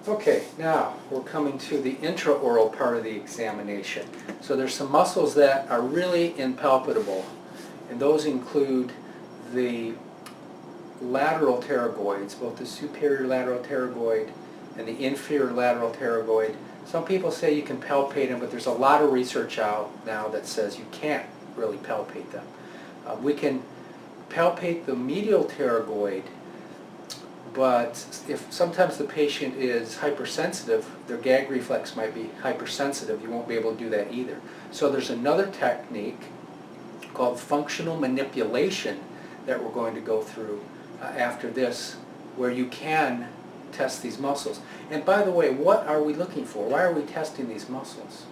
Okay, now we're coming to the intraoral part of the examination. So there's some muscles that are really impalpable, and those include the lateral pterygoids, both the superior lateral pterygoid and the inferior lateral pterygoid. Some people say you can palpate them, but there's a lot of research out now that says you can't really palpate them. We can palpate the medial pterygoid, but if sometimes the patient is hypersensitive, their gag reflex might be hypersensitive, you won't be able to do that either. So there's another technique called functional manipulation that we're going to go through after this, where you can test these muscles. And by the way, what are we looking for? Why are we testing these muscles?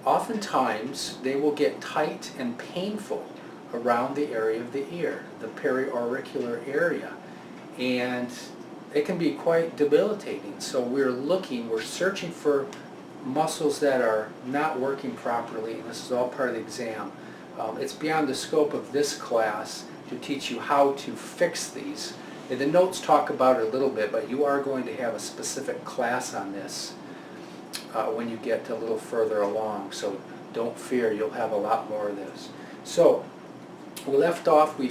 Oftentimes they will get tight and painful around the area of the ear, the periauricular area, and it can be quite debilitating. So we're searching for muscles that are not working properly, and this is all part of the exam. It's beyond the scope of this class to teach you how to fix these. And the notes talk about it a little bit, but you are going to have a specific class on this when you get a little further along, so don't fear, you'll have a lot more of this. So we left off, we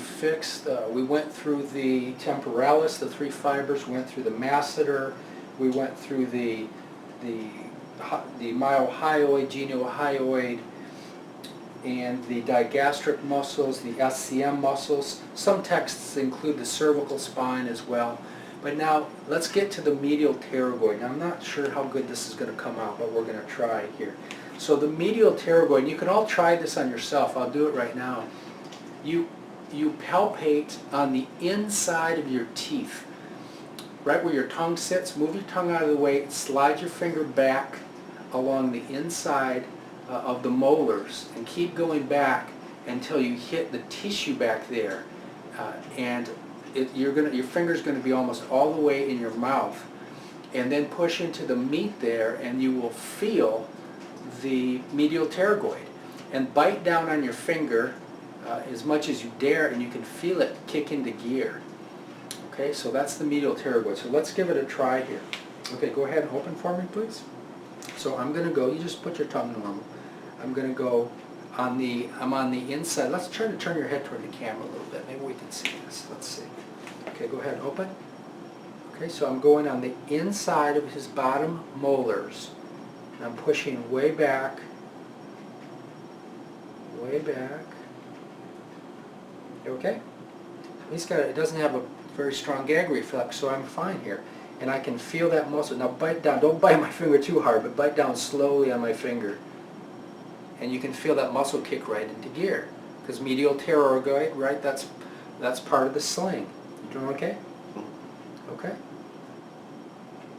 went through the temporalis, the three fibers, we went through the masseter, we went through the myohyoid, geniohyoid, and the digastric muscles, the SCM muscles. Some texts include the cervical spine as well. But now let's get to the medial pterygoid. Now I'm not sure how good this is going to come out, but we're going to try here. So the medial pterygoid, you can all try this on yourself. I'll do it right now. You palpate on the inside of your teeth, right where your tongue sits. Move your tongue out of the way, slide your finger back along the inside of the molars, and keep going back until you hit the tissue back there, and your finger's going to be almost all the way in your mouth, and then push into the meat there, and you will feel the medial pterygoid, and bite down on your finger as much as you dare, and you can feel it kick into gear. Okay, so that's the medial pterygoid. So let's give it a try here. Okay, go ahead and open for me, please. So I'm going to go, you just put your tongue normal. I'm going to go I'm on the inside. Let's try to turn your head toward the camera a little bit. Maybe we can see this. Let's see. Okay, go ahead and open. Okay, so I'm going on the inside of his bottom molars. And I'm pushing way back. Way back. Okay? It doesn't have a very strong gag reflex, so I'm fine here. And I can feel that muscle. Now bite down. Don't bite my finger too hard, but bite down slowly on my finger. And you can feel that muscle kick right into gear. Because medial pterygoid, right, that's part of the sling. You doing okay? Okay?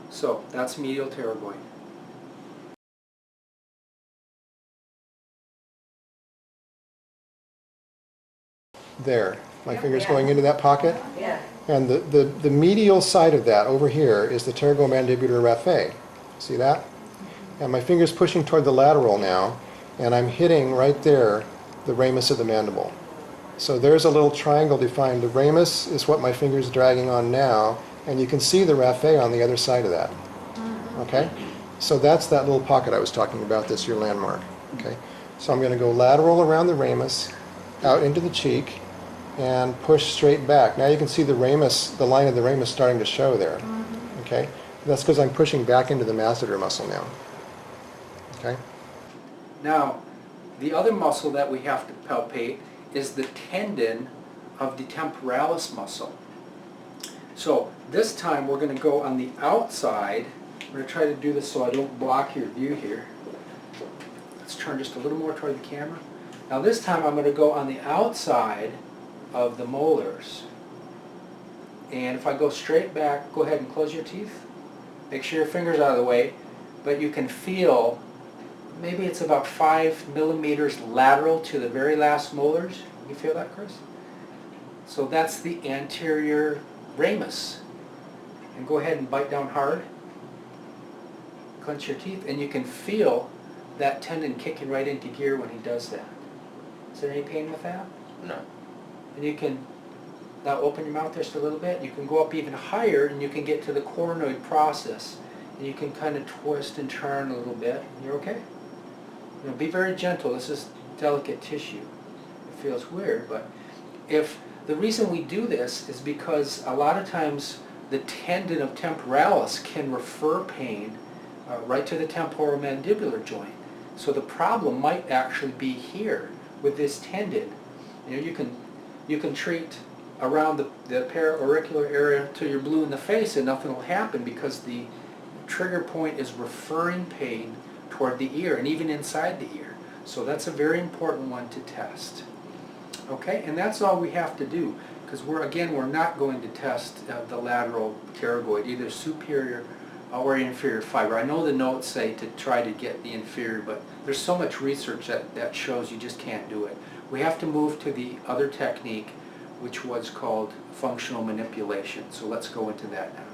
So, that's medial pterygoid. There. My finger's going into that pocket. Yeah. And the medial side of that over here is the pterygomandibular raphe. See that? And my finger's pushing toward the lateral now, and I'm hitting right there the ramus of the mandible. So there's a little triangle defined. The ramus is what my finger's dragging on now, and you can see the raphe on the other side of that. Okay? So that's that little pocket I was talking about. That's your landmark. Okay? So I'm going to go lateral around the ramus, out into the cheek, and push straight back. Now you can see the ramus, the line of the ramus starting to show there. Okay? That's because I'm pushing back into the masseter muscle now. Okay? Now, the other muscle that we have to palpate is the tendon of the temporalis muscle. So this time we're going to go on the outside. We're going to try to do this so I don't block your view here. Let's turn just a little more toward the camera. Now this time I'm going to go on the outside of the molars. And if I go straight back, go ahead and close your teeth. Make sure your finger's out of the way, but you can feel maybe it's about 5 millimeters lateral to the very last molars. You feel that, Chris? So that's the anterior ramus. And go ahead and bite down hard. Clench your teeth, and you can feel that tendon kicking right into gear when he does that. Is there any pain with that? No. And you can Now open your mouth just a little bit. You can go up even higher and you can get to the coronoid process. And you can kind of twist and turn a little bit. You're okay? You know, be very gentle. This is delicate tissue. It feels weird, but if the reason we do this is because a lot of times the tendon of temporalis can refer pain right to the temporomandibular joint. So the problem might actually be here with this tendon. You know, you can treat around the para-auricular area till you're blue in the face and nothing will happen because the trigger point is referring pain toward the ear and even inside the ear. So that's a very important one to test. Okay, and that's all we have to do, because we're not going to test the lateral pterygoid, either superior or inferior fiber. I know the notes say to try to get the inferior, but there's so much research that shows you just can't do it. We have to move to the other technique, which was called functional manipulation. So let's go into that now.